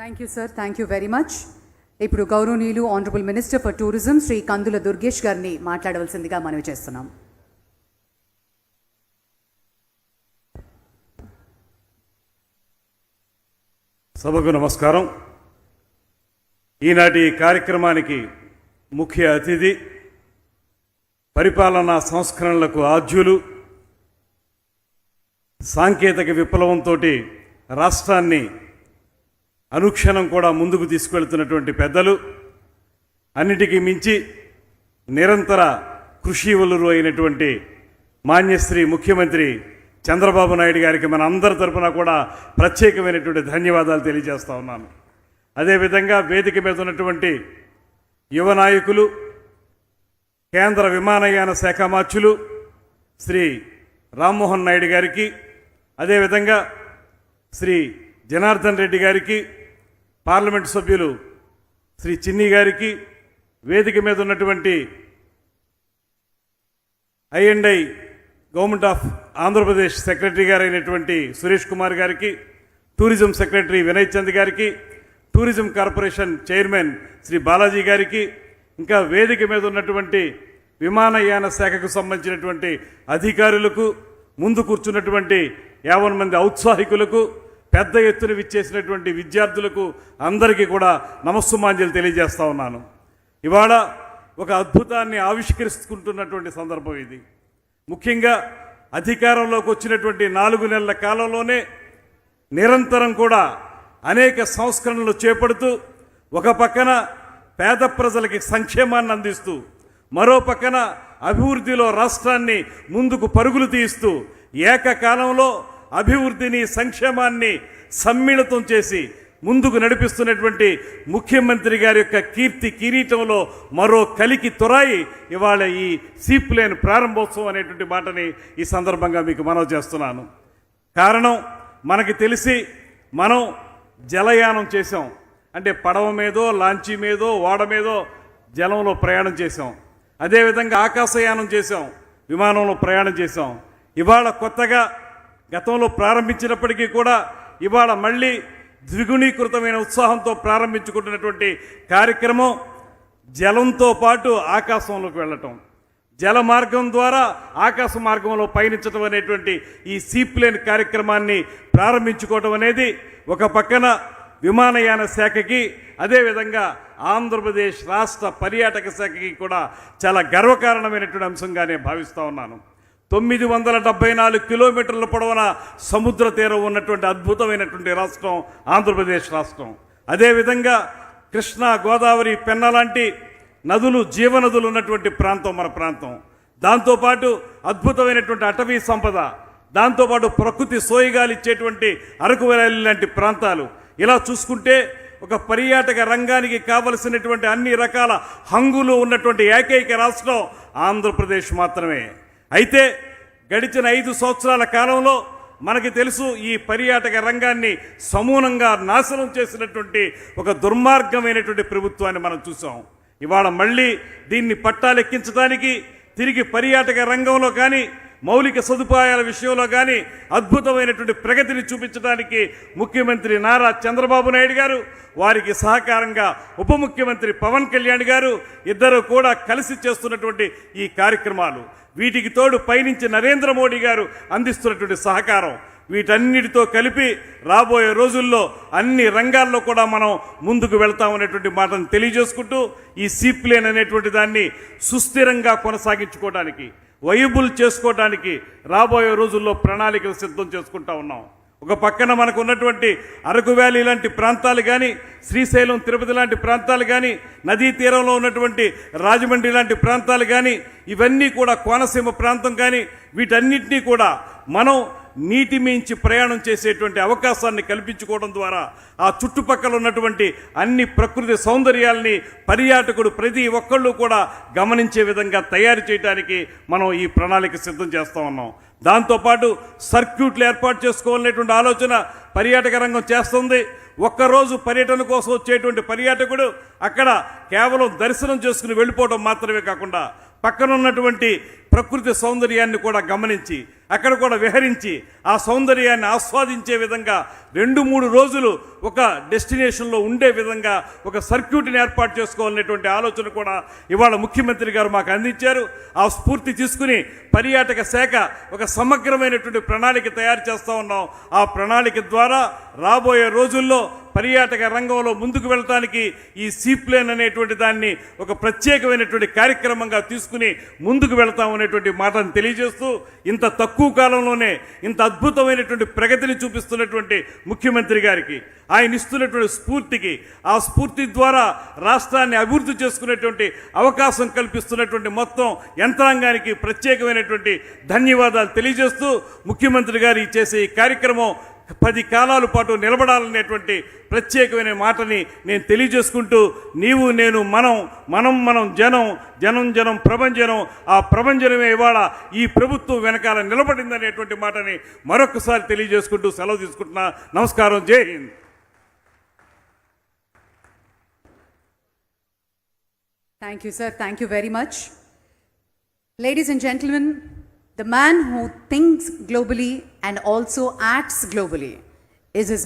Thank you sir, thank you very much. ఇప్పుడు గౌరవనీయులు honourable minister for tourism Shri Kandula Durgesh గారిని మాట్లాడవలసిందిగా మనవి చేస్తున్నాం. సభకు నమస్కారం. ఈనాటి కార్యక్రమానికి ముఖ్య అతిథి, పరిపాలనా సంస్కరణలకు ఆద్యులు, సాంకేతిక విప్లవంతో రాష్ట్రాన్ని అనుక్షణం కూడా ముందుకు తీసుకెళ్తున్నటువంటి పెద్దలు, అన్నిటికీ మించి నిరంతర కృషివలురు అయినటువంటి మాన్యశ్రీ ముఖ్యమంత్రి చంద్రబాబు నాయుడు గారికి మన అందరి తరఫున కూడా ప్రత్యేకమైనటువంటి ధన్యవాదాలు తెలియజేస్తా ఉన్నాను. అదేవిధంగా వేదిక మీద ఉన్నటువంటి యువ నాయకులు, కేంద్ర విమానయాన శాఖ మార్చులు శ్రీ రామ్మోహన్ నాయుడు గారికి, అదేవిధంగా శ్రీ జనార్దన్ రెడ్డి గారికి, పార్లమెంటు సభ్యులు శ్రీ చిన్ని గారికి, వేదిక మీద ఉన్నటువంటి I government of Andhra Pradesh secretary గారు అయినటువంటి సురేష్ కుమార్ గారికి, టూరిజం సెక్రటరీ వినయ్ చంద్ గారికి, tourism corporation chairman Shri Balaji గారికి, ఇంకా వేదిక మీద ఉన్నటువంటి విమానయాన శాఖకు సంబంధించినటువంటి అధికారులకు, ముందు కూర్చున్నటువంటి 50 మంది ఔత్సాహికులకు, పెద్ద ఎత్తున విచ్చేసినటువంటి విద్యార్థులకు అందరికీ కూడా నమస్సుమాంజలు తెలియజేస్తా ఉన్నాను. ఇవాళ ఒక అద్భుతాన్ని ఆవిష్కరిస్తున్నటువంటి సందర్భం ఇది. ముఖ్యంగా అధికారంలోకి వచ్చినటువంటి 4 నెలల కాలంలోనే నిరంతరం కూడా అనేక సంస్కరణలు చేపడుతూ, ఒక పక్కన పేద ప్రజలకి సంక్షేమాన్ని అందిస్తూ, మరో పక్కన అభివృద్ధిలో రాష్ట్రాన్ని ముందుకు పరుగులు తీస్తూ, ఏకకాలంలో అభివృద్ధిని సంక్షేమాన్ని సమ్మిళితం చేసి ముందుకు నడిపిస్తున్నటువంటి ముఖ్యమంత్రి గారి యొక్క కీర్తి కిరీటంలో మరో కలికి తొరాయి ఇవాళ ఈ సీప్లేన్ ప్రారంభోత్సవం అనేటువంటి మాటని ఈ సందర్భంగా మీకు మనవి చేస్తున్నాను. కారణం, మనకి తెలిసి మనం జలయానం చేసాం, అంటే పడవ మీదో, లాంచీ మీదో, ఓడ మీదో జలంలో ప్రయాణం చేసాం. అదేవిధంగా ఆకాశయానం చేసాం, విమానంలో ప్రయాణం చేసాం. ఇవాళ కొత్తగా గతంలో ప్రారంభించినప్పటికీ కూడా ఇవాళ మళ్ళీ ద్విగుణీకృతమైన ఉత్సాహంతో ప్రారంభించుకుంటున్నటువంటి కార్యక్రమం జలంతో పాటు ఆకాశంలోకి వెళ్ళటం, జల మార్గం ద్వారా ఆకాశ మార్గంలో పయనించడం అనేటువంటి ఈ సీప్లేన్ కార్యక్రమాన్ని ప్రారంభించుకోవడం అనేది ఒక పక్కన విమానయాన శాఖకి, అదేవిధంగా ఆంధ్రప్రదేశ్ రాష్ట్ర పర్యాటక శాఖకి కూడా చాలా గర్వకారణమైనటువంటి అంశంగానే భావిస్తూ ఉన్నాను. 974 కిలోమీటర్ల పొడవున సముద్ర తీరం ఉన్నటువంటి అద్భుతమైనటువంటి రాష్ట్రం ఆంధ్రప్రదేశ్ రాష్ట్రం. అదేవిధంగా కృష్ణా, గోదావరి, పెన్న లాంటి నదులు, జీవనదులు ఉన్నటువంటి ప్రాంతం మన ప్రాంతం. దాంతోపాటు అద్భుతమైనటువంటి అటవీ సంపద, దాంతోపాటు ప్రకృతి సోయిగాలు ఇచ్చేటువంటి అరకు వ్యాలీ లాంటి ప్రాంతాలు. ఇలా చూసుకుంటే ఒక పర్యాటక రంగానికి కావలసినటువంటి అన్ని రకాల హంగులు ఉన్నటువంటి ఏకైక రాష్ట్రం ఆంధ్రప్రదేశ్ మాత్రమే. అయితే గడిచిన 5 సంవత్సరాల కాలంలో మనకి తెలుసు, ఈ పర్యాటక రంగాన్ని సమూలంగా నాశనం చేసినటువంటి ఒక దుర్మార్గమైనటువంటి ప్రభుత్వాన్ని మనం చూసాం. ఇవాళ మళ్ళీ దీన్ని పట్టాలెక్కించడానికి, తిరిగి పర్యాటక రంగంలో కానీ, మౌలిక సదుపాయాల విషయంలో కానీ అద్భుతమైనటువంటి ప్రగతిని చూపించడానికి ముఖ్యమంత్రి నారా చంద్రబాబు నాయుడు గారు, వారికి సహకారంగా ఉప ముఖ్యమంత్రి పవన్ కళ్యాణ్ గారు ఇద్దరు కూడా కలిసి చేస్తున్నటువంటి ఈ కార్యక్రమాలు, వీటికి తోడు పైనుంచి నరేంద్ర మోడీ గారు అందిస్తున్నటువంటి సహకారం, వీటన్నిటితో కలిపి రాబోయే రోజుల్లో అన్ని రంగాల్లో కూడా మనం ముందుకు వెళ్తామనేటువంటి మాటను తెలియజేసుకుంటూ, ఈ సీప్లేన్ అనేటువంటి దాన్ని సుస్థిరంగా కొనసాగించుకోవడానికి, వైబుల్ చేసుకోవడానికి రాబోయే రోజుల్లో ప్రణాళికలు సిద్ధం చేసుకుంటా ఉన్నాం. ఒక పక్కన మనకు ఉన్నటువంటి అరకు వ్యాలీ లాంటి ప్రాంతాలు కానీ, శ్రీశైలం, తిరుపతి లాంటి ప్రాంతాలు కానీ, నదీ తీరంలో ఉన్నటువంటి రాజమండ్రి లాంటి ప్రాంతాలు కానీ, ఇవన్నీ కూడా కోనసీమ ప్రాంతం కానీ, వీటన్నిటినీ కూడా మనం నీటి మించి ప్రయాణం చేసేటువంటి అవకాశాన్ని కల్పించుకోవడం ద్వారా ఆ చుట్టుపక్కల ఉన్నటువంటి అన్ని ప్రకృతి సౌందర్యాల్ని పర్యాటకుడు ప్రతి ఒక్కళ్ళు కూడా గమనించే విధంగా తయారు చేయడానికి మనం ఈ ప్రణాళిక సిద్ధం చేస్తూ ఉన్నాం. దాంతోపాటు సర్క్యూట్లు ఏర్పాటు చేసుకోవాలనేటువంటి ఆలోచన పర్యాటక రంగం చేస్తుంది. ఒక్కరోజు పర్యటన కోసం వచ్చేటువంటి పర్యాటకుడు అక్కడ కేవలం దర్శనం చేసుకుని వెళ్ళిపోవడం మాత్రమే కాకుండా పక్కనున్నటువంటి ప్రకృతి సౌందర్యాన్ని కూడా గమనించి అక్కడ కూడా విహరించి ఆ సౌందర్యాన్ని ఆస్వాదించే విధంగా 2-3 రోజులు ఒక డెస్టినేషన్లో ఉండే విధంగా ఒక సర్క్యూట్ని ఏర్పాటు చేసుకోవాలనేటువంటి ఆలోచన కూడా ఇవాళ ముఖ్యమంత్రి గారు మాకు అందించారు. ఆ స్ఫూర్తి తీసుకుని పర్యాటక శాఖ ఒక సమగ్రమైనటువంటి ప్రణాళిక తయారు చేస్తూ ఉన్నాం. ఆ ప్రణాళిక ద్వారా రాబోయే రోజుల్లో పర్యాటక రంగంలో ముందుకు వెళ్ళటానికి ఈ సీప్లేన్ అనేటువంటి దాన్ని ఒక ప్రత్యేకమైనటువంటి కార్యక్రమంగా తీసుకుని ముందుకు వెళతామనేటువంటి మాటను తెలియజేస్తూ, ఇంత తక్కువ కాలంలోనే ఇంత అద్భుతమైనటువంటి ప్రగతిని చూపిస్తున్నటువంటి ముఖ్యమంత్రి గారికి, ఆయన ఇస్తున్నటువంటి స్ఫూర్తికి, ఆ స్ఫూర్తి ద్వారా రాష్ట్రాన్ని అభివృద్ధి చేసుకునేటువంటి అవకాశం కల్పిస్తున్నటువంటి మొత్తం యంత్రాంగానికి ప్రత్యేకమైనటువంటి ధన్యవాదాలు తెలియజేస్తూ, ముఖ్యమంత్రి గారు చేసే ఈ కార్యక్రమం 10 కాలాల పాటు నిలబడాలనేటువంటి ప్రత్యేకమైన మాటని నేను తెలియజేసుకుంటూ, నీవు నేను మనం జనం ప్రభంజనం, ఆ ప్రభంజనమే ఇవాళ ఈ ప్రభుత్వం వెనకాల నిలబడిందనేటువంటి మాటని మరొకసారి తెలియజేసుకుంటూ సెలవు తీసుకుంటున్నా. నమస్కారం. జై Hind. Thank you, sir. Thank you very much. Ladies and gentlemen, the man who thinks globally and also acts globally is his